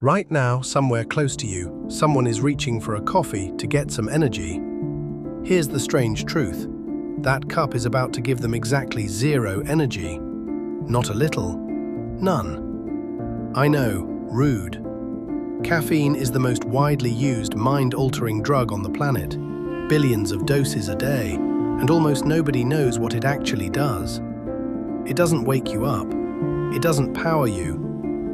Right now, somewhere close to you, someone is reaching for a coffee to get some energy. Here's the strange truth. That cup is about to give them exactly zero energy. Not a little. None. I know, rude. Caffeine is the most widely used mind-altering drug on the planet. Billions of doses a day, and almost nobody knows what it actually does. It doesn't wake you up. It doesn't power you.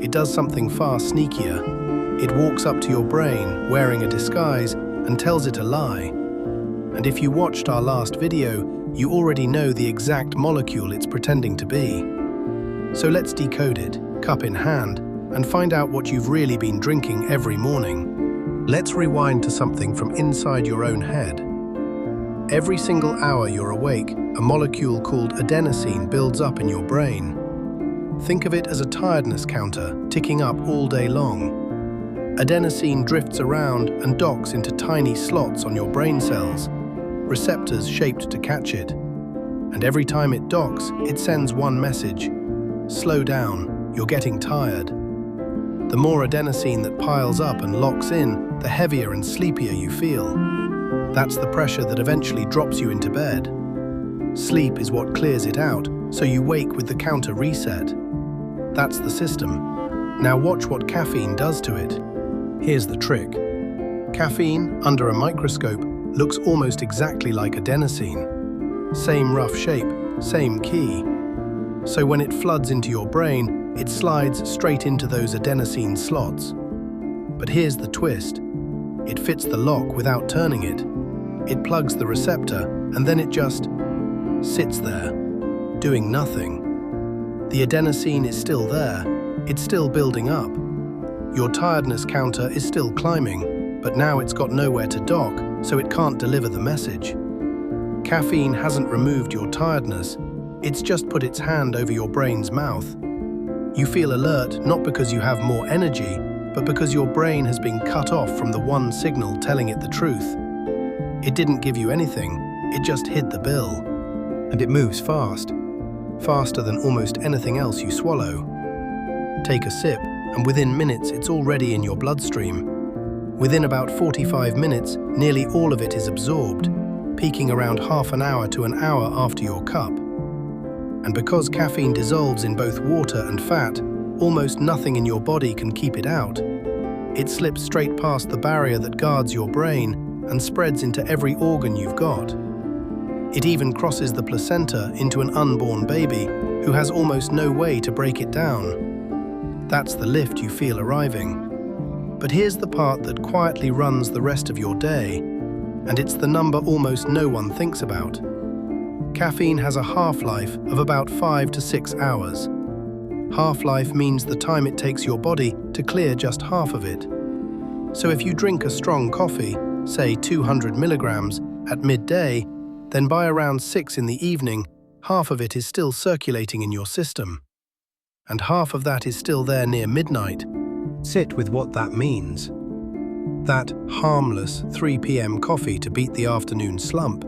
It does something far sneakier. It walks up to your brain, wearing a disguise, and tells it a lie. And if you watched our last video, you already know the exact molecule it's pretending to be. So let's decode it, cup in hand, and find out what you've really been drinking every morning. Let's rewind to something from inside your own head. Every single hour you're awake, a molecule called adenosine builds up in your brain. Think of it as a tiredness counter, ticking up all day long. Adenosine drifts around and docks into tiny slots on your brain cells, receptors shaped to catch it. And every time it docks, it sends one message: slow down, you're getting tired. The more adenosine that piles up and locks in, the heavier and sleepier you feel. That's the pressure that eventually drops you into bed. Sleep is what clears it out, so you wake with the counter reset. That's the system. Now watch what caffeine does to it. Here's the trick. Caffeine, under a microscope, looks almost exactly like adenosine. Same rough shape, same key. So when it floods into your brain, it slides straight into those adenosine slots. But here's the twist. It fits the lock without turning it. It plugs the receptor, and then it just sits there, doing nothing. The adenosine is still there. It's still building up. Your tiredness counter is still climbing, but now it's got nowhere to dock, so it can't deliver the message. Caffeine hasn't removed your tiredness. It's just put its hand over your brain's mouth. You feel alert not because you have more energy, but because your brain has been cut off from the one signal telling it the truth. It didn't give you anything, it just hid the bill. And it moves fast. Faster than almost anything else you swallow. Take a sip, and within minutes it's already in your bloodstream. Within about 45 minutes, nearly all of it is absorbed, peaking around half an hour to an hour after your cup. And because caffeine dissolves in both water and fat, almost nothing in your body can keep it out. It slips straight past the barrier that guards your brain and spreads into every organ you've got. It even crosses the placenta into an unborn baby who has almost no way to break it down. That's the lift you feel arriving. But here's the part that quietly runs the rest of your day, and it's the number almost no one thinks about. Caffeine has a half-life of about 5 to 6 hours. Half-life means the time it takes your body to clear just half of it. So if you drink a strong coffee, say 200 milligrams, at midday, then by around 6 in the evening, half of it is still circulating in your system. And half of that is still there near midnight. Sit with what that means. That harmless 3 p.m. coffee to beat the afternoon slump.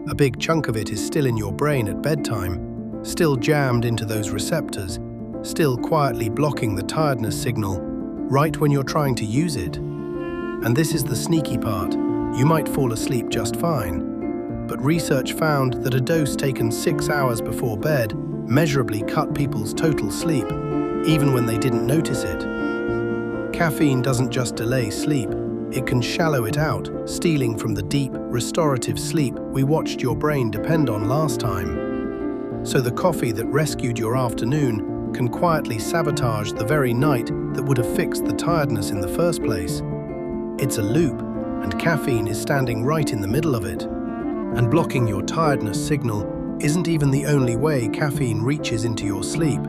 A big chunk of it is still in your brain at bedtime, still jammed into those receptors, still quietly blocking the tiredness signal, right when you're trying to use it. And this is the sneaky part. You might fall asleep just fine. But research found that a dose taken 6 hours before bed measurably cut people's total sleep, even when they didn't notice it. Caffeine doesn't just delay sleep, it can shallow it out, stealing from the deep, restorative sleep we watched your brain depend on last time. So the coffee that rescued your afternoon can quietly sabotage the very night that would have fixed the tiredness in the first place. It's a loop, and caffeine is standing right in the middle of it. And blocking your tiredness signal isn't even the only way caffeine reaches into your sleep.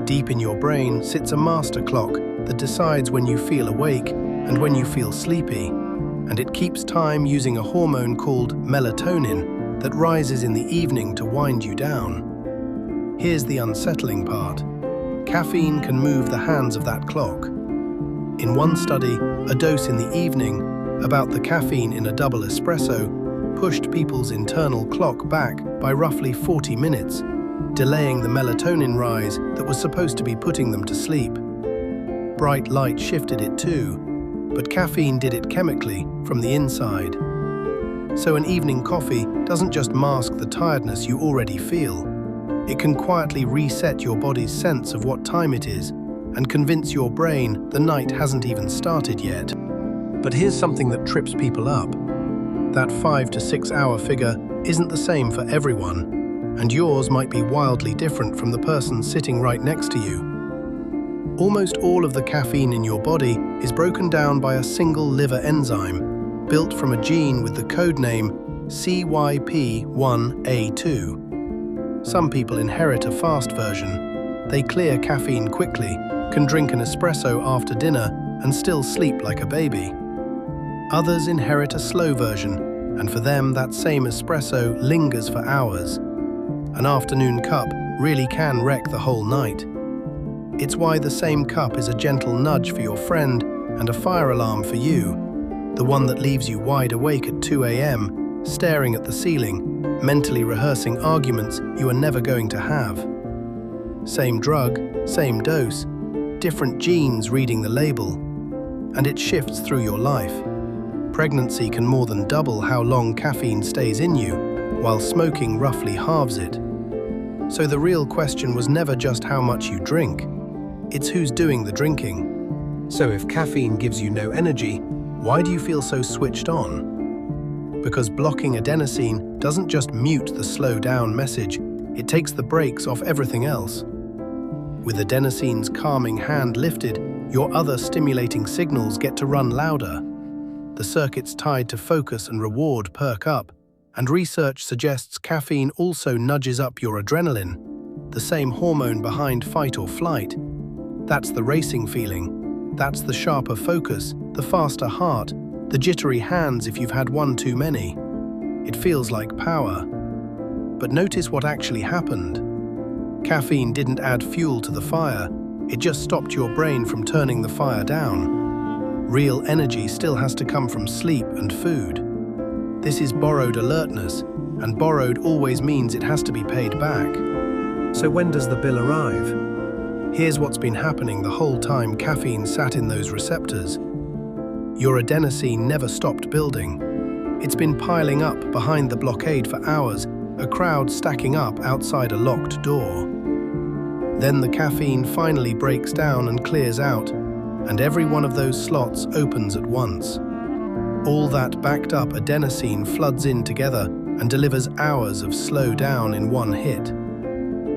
Deep in your brain sits a master clock that decides when you feel awake and when you feel sleepy, and it keeps time using a hormone called melatonin that rises in the evening to wind you down. Here's the unsettling part. Caffeine can move the hands of that clock. In one study, a dose in the evening, about the caffeine in a double espresso, pushed people's internal clock back by roughly 40 minutes, delaying the melatonin rise that was supposed to be putting them to sleep. bright light shifted it too, but caffeine did it chemically from the inside. So an evening coffee doesn't just mask the tiredness you already feel. It can quietly reset your body's sense of what time it is and convince your brain the night hasn't even started yet. But here's something that trips people up. That 5 to 6 hour figure isn't the same for everyone, and yours might be wildly different from the person sitting right next to you. Almost all of the caffeine in your body is broken down by a single liver enzyme, built from a gene with the code name CYP1A2. Some people inherit a fast version. They clear caffeine quickly, can drink an espresso after dinner, and still sleep like a baby. Others inherit a slow version, and for them that same espresso lingers for hours. An afternoon cup really can wreck the whole night. It's why the same cup is a gentle nudge for your friend and a fire alarm for you, the one that leaves you wide awake at 2 a.m., staring at the ceiling, mentally rehearsing arguments you are never going to have. Same drug, same dose, different genes reading the label, and it shifts through your life. Pregnancy can more than double how long caffeine stays in you, while smoking roughly halves it. So the real question was never just how much you drink, it's who's doing the drinking. So if caffeine gives you no energy, why do you feel so switched on? Because blocking adenosine doesn't just mute the slow down message, it takes the brakes off everything else. With adenosine's calming hand lifted, your other stimulating signals get to run louder. The circuits tied to focus and reward perk up, and research suggests caffeine also nudges up your adrenaline, the same hormone behind fight or flight. That's the racing feeling. That's the sharper focus, the faster heart, the jittery hands if you've had one too many. It feels like power. But notice what actually happened. Caffeine didn't add fuel to the fire, it just stopped your brain from turning the fire down. Real energy still has to come from sleep and food. This is borrowed alertness, and borrowed always means it has to be paid back. So when does the bill arrive? Here's what's been happening the whole time caffeine sat in those receptors. Your adenosine never stopped building. It's been piling up behind the blockade for hours, a crowd stacking up outside a locked door. Then the caffeine finally breaks down and clears out, and every one of those slots opens at once. All that backed up adenosine floods in together and delivers hours of slow down in one hit.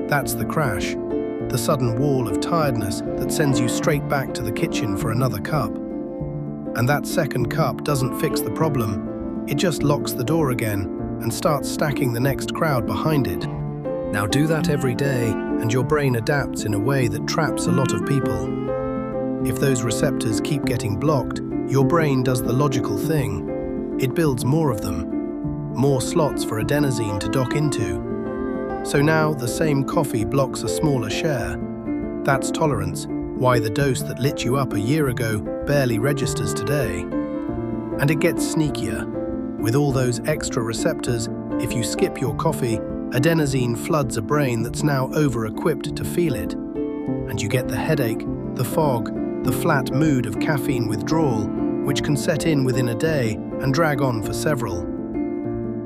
That's the crash, the sudden wall of tiredness that sends you straight back to the kitchen for another cup. And that second cup doesn't fix the problem, it just locks the door again and starts stacking the next crowd behind it. Now do that every day, and your brain adapts in a way that traps a lot of people. If those receptors keep getting blocked, your brain does the logical thing. It builds more of them, more slots for adenosine to dock into. So now the same coffee blocks a smaller share. That's tolerance, why the dose that lit you up a year ago barely registers today. And it gets sneakier. With all those extra receptors, if you skip your coffee, adenosine floods a brain that's now over-equipped to feel it. And you get the headache, the fog, the flat mood of caffeine withdrawal, which can set in within a day and drag on for several.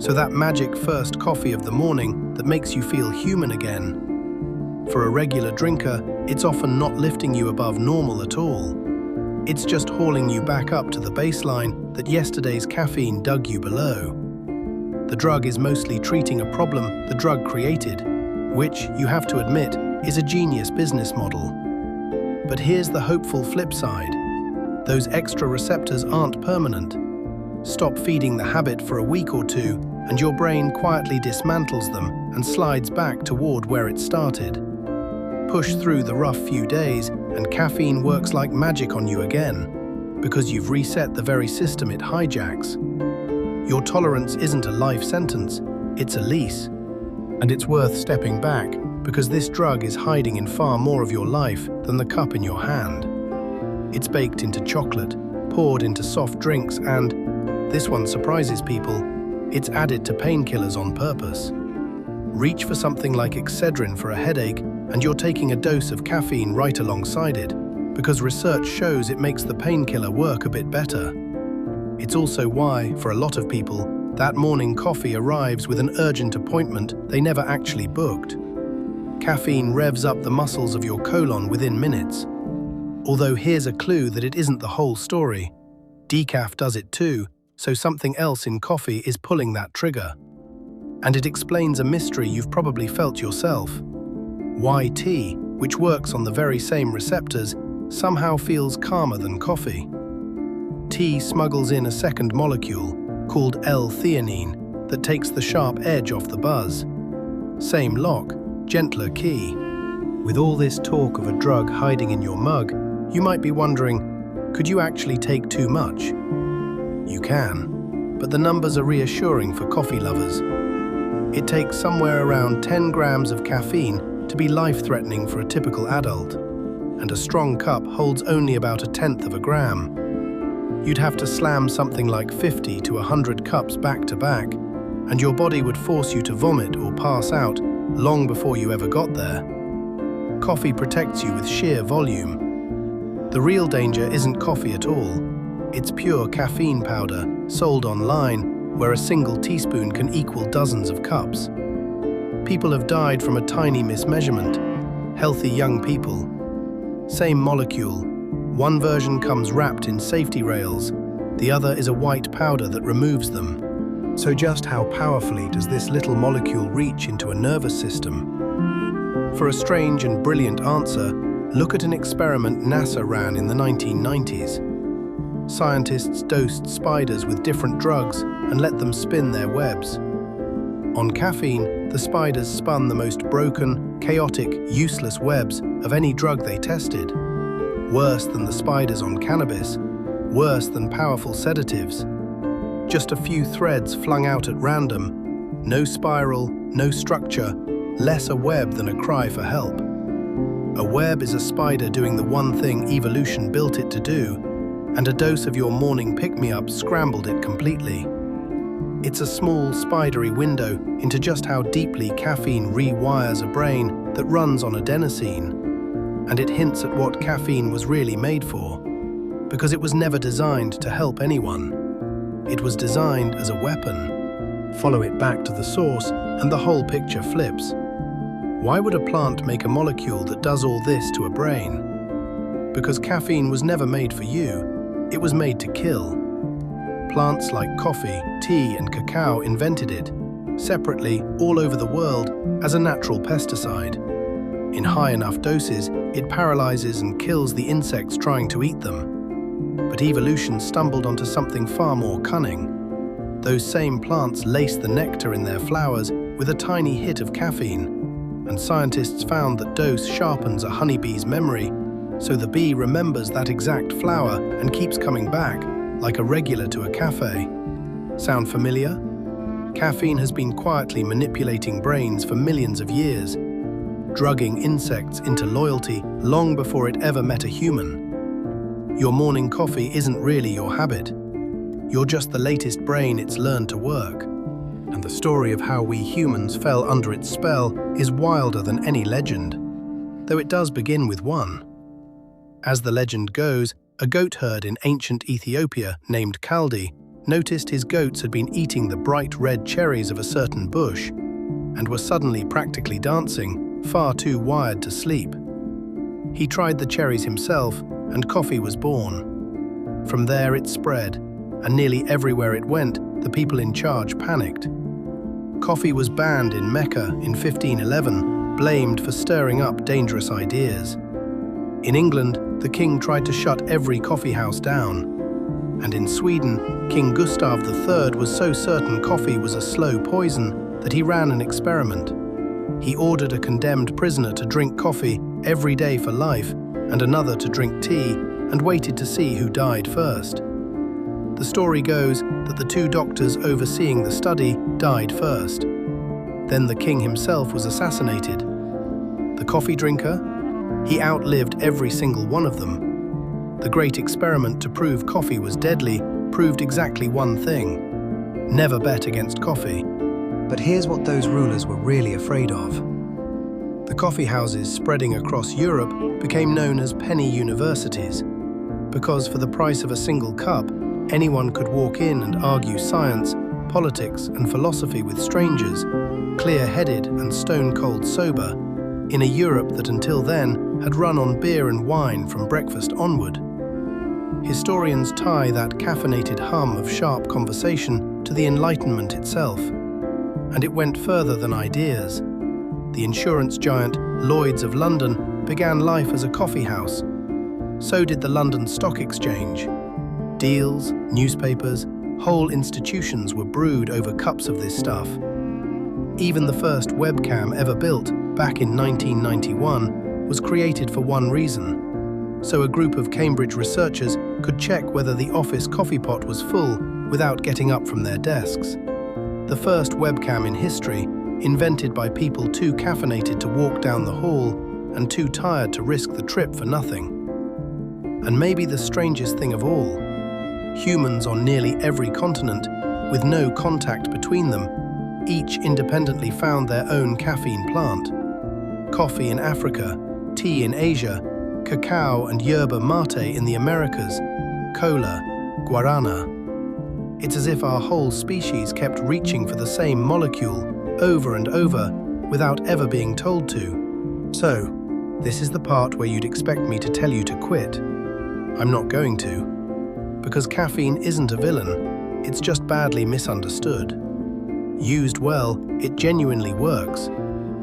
So that magic first coffee of the morning that makes you feel human again. For a regular drinker, it's often not lifting you above normal at all. It's just hauling you back up to the baseline that yesterday's caffeine dug you below. The drug is mostly treating a problem the drug created, which, you have to admit, is a genius business model. But here's the hopeful flip side. Those extra receptors aren't permanent. Stop feeding the habit for a week or two, and your brain quietly dismantles them and slides back toward where it started. Push through the rough few days, and caffeine works like magic on you again, because you've reset the very system it hijacks. Your tolerance isn't a life sentence, it's a lease. And it's worth stepping back, because this drug is hiding in far more of your life than the cup in your hand. It's baked into chocolate, poured into soft drinks, and, this one surprises people, it's added to painkillers on purpose. Reach for something like Excedrin for a headache, and you're taking a dose of caffeine right alongside it, because research shows it makes the painkiller work a bit better. It's also why, for a lot of people, that morning coffee arrives with an urgent appointment they never actually booked. Caffeine revs up the muscles of your colon within minutes. Although here's a clue that it isn't the whole story. Decaf does it too, so something else in coffee is pulling that trigger. And it explains a mystery you've probably felt yourself. Why tea, which works on the very same receptors, somehow feels calmer than coffee. Tea smuggles in a second molecule, called L-theanine, that takes the sharp edge off the buzz. Same lock, gentler key. With all this talk of a drug hiding in your mug, you might be wondering, could you actually take too much? You can, but the numbers are reassuring for coffee lovers. It takes somewhere around 10 grams of caffeine to be life-threatening for a typical adult, and a strong cup holds only about 1/10 of a gram. You'd have to slam something like 50 to 100 cups back to back, and your body would force you to vomit or pass out long before you ever got there. Coffee protects you with sheer volume. The real danger isn't coffee at all. It's pure caffeine powder, sold online, where a single teaspoon can equal dozens of cups. People have died from a tiny mismeasurement. Healthy young people. Same molecule. One version comes wrapped in safety rails. The other is a white powder that removes them. So just how powerfully does this little molecule reach into a nervous system? For a strange and brilliant answer, look at an experiment NASA ran in the 1990s. Scientists dosed spiders with different drugs and let them spin their webs. On caffeine, the spiders spun the most broken, chaotic, useless webs of any drug they tested. Worse than the spiders on cannabis, worse than powerful sedatives. Just a few threads flung out at random, no spiral, no structure, less a web than a cry for help. A web is a spider doing the one thing evolution built it to do, and a dose of your morning pick-me-up scrambled it completely. It's a small, spidery window into just how deeply caffeine rewires a brain that runs on adenosine. And it hints at what caffeine was really made for, because it was never designed to help anyone. It was designed as a weapon. Follow it back to the source, and the whole picture flips. Why would a plant make a molecule that does all this to a brain? Because caffeine was never made for you, it was made to kill. Plants like coffee, tea, and cacao invented it, separately all over the world, as a natural pesticide. In high enough doses, it paralyzes and kills the insects trying to eat them. But evolution stumbled onto something far more cunning. Those same plants lace the nectar in their flowers with a tiny hit of caffeine, and scientists found that dose sharpens a honeybee's memory, so the bee remembers that exact flower and keeps coming back, like a regular to a cafe. Sound familiar? Caffeine has been quietly manipulating brains for millions of years, drugging insects into loyalty long before it ever met a human. Your morning coffee isn't really your habit. You're just the latest brain it's learned to work. And the story of how we humans fell under its spell is wilder than any legend, though it does begin with one. As the legend goes, a goat herd in ancient Ethiopia named Kaldi noticed his goats had been eating the bright red cherries of a certain bush and were suddenly practically dancing, far too wired to sleep. He tried the cherries himself, and coffee was born. From there it spread, and nearly everywhere it went, the people in charge panicked. Coffee was banned in Mecca in 1511, blamed for stirring up dangerous ideas. In England, the king tried to shut every coffee house down. And in Sweden, King Gustav III was so certain coffee was a slow poison that he ran an experiment. He ordered a condemned prisoner to drink coffee every day for life and another to drink tea, and waited to see who died first. The story goes that the two doctors overseeing the study died first. Then the king himself was assassinated. The coffee drinker? He outlived every single one of them. The great experiment to prove coffee was deadly proved exactly one thing: never bet against coffee. But here's what those rulers were really afraid of. The coffee houses spreading across Europe became known as penny universities, because for the price of a single cup, anyone could walk in and argue science, politics, and philosophy with strangers, clear-headed and stone-cold sober, in a Europe that until then had run on beer and wine from breakfast onward. Historians tie that caffeinated hum of sharp conversation to the Enlightenment itself, and it went further than ideas. The insurance giant Lloyd's of London began life as a coffee house. So did the London Stock Exchange. Deals, newspapers, whole institutions were brewed over cups of this stuff. Even the first webcam ever built, back in 1991, was created for one reason: so a group of Cambridge researchers could check whether the office coffee pot was full without getting up from their desks. The first webcam in history, invented by people too caffeinated to walk down the hall and too tired to risk the trip for nothing. And maybe the strangest thing of all, humans on nearly every continent, with no contact between them, each independently found their own caffeine plant. Coffee in Africa, tea in Asia, cacao and yerba mate in the Americas, cola, guarana. It's as if our whole species kept reaching for the same molecule over and over without ever being told to. So, this is the part where you'd expect me to tell you to quit. I'm not going to. Because caffeine isn't a villain, it's just badly misunderstood. Used well, it genuinely works.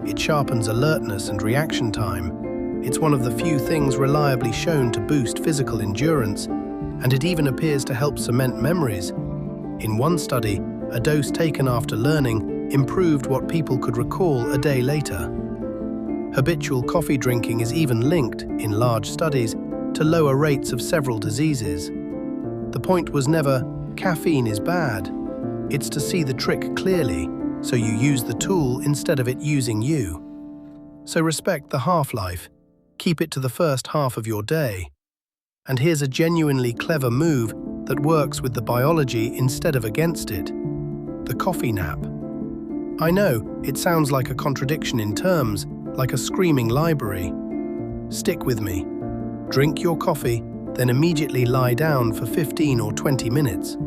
It sharpens alertness and reaction time. It's one of the few things reliably shown to boost physical endurance, and it even appears to help cement memories. In one study, a dose taken after learning improved what people could recall a day later. Habitual coffee drinking is even linked, in large studies, to lower rates of several diseases. The point was never, caffeine is bad. It's to see the trick clearly, so you use the tool instead of it using you. So respect the half-life, keep it to the first half of your day. And here's a genuinely clever move that works with the biology instead of against it: the coffee nap. I know, it sounds like a contradiction in terms, like a screaming library. Stick with me. Drink your coffee, then immediately lie down for 15 or 20 minutes.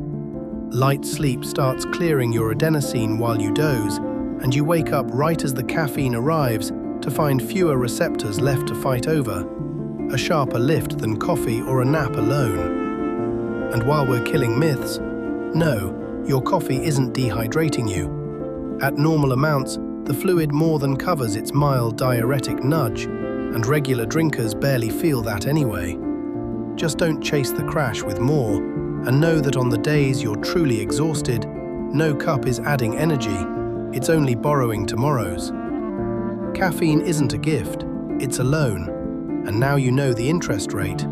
Light sleep starts clearing your adenosine while you doze, and you wake up right as the caffeine arrives to find fewer receptors left to fight over, a sharper lift than coffee or a nap alone. And while we're killing myths, no, your coffee isn't dehydrating you. At normal amounts, the fluid more than covers its mild diuretic nudge, and regular drinkers barely feel that anyway. Just don't chase the crash with more, and know that on the days you're truly exhausted, no cup is adding energy, it's only borrowing tomorrow's. Caffeine isn't a gift, it's a loan, and now you know the interest rate.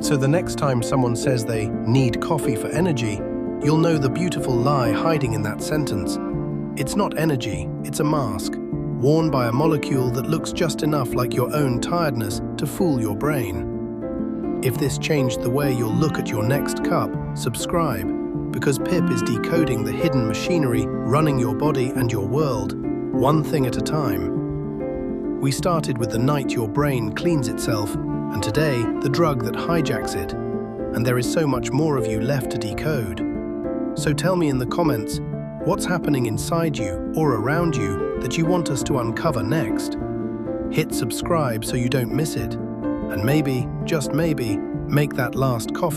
So the next time someone says they need coffee for energy, you'll know the beautiful lie hiding in that sentence. It's not energy, it's a mask, worn by a molecule that looks just enough like your own tiredness to fool your brain. If this changed the way you'll look at your next cup, subscribe, because Pip is decoding the hidden machinery running your body and your world, one thing at a time. We started with the night your brain cleans itself, and today, the drug that hijacks it. And there is so much more of you left to decode. So tell me in the comments, what's happening inside you or around you that you want us to uncover next? Hit subscribe so you don't miss it. And maybe, just maybe, make that last coffee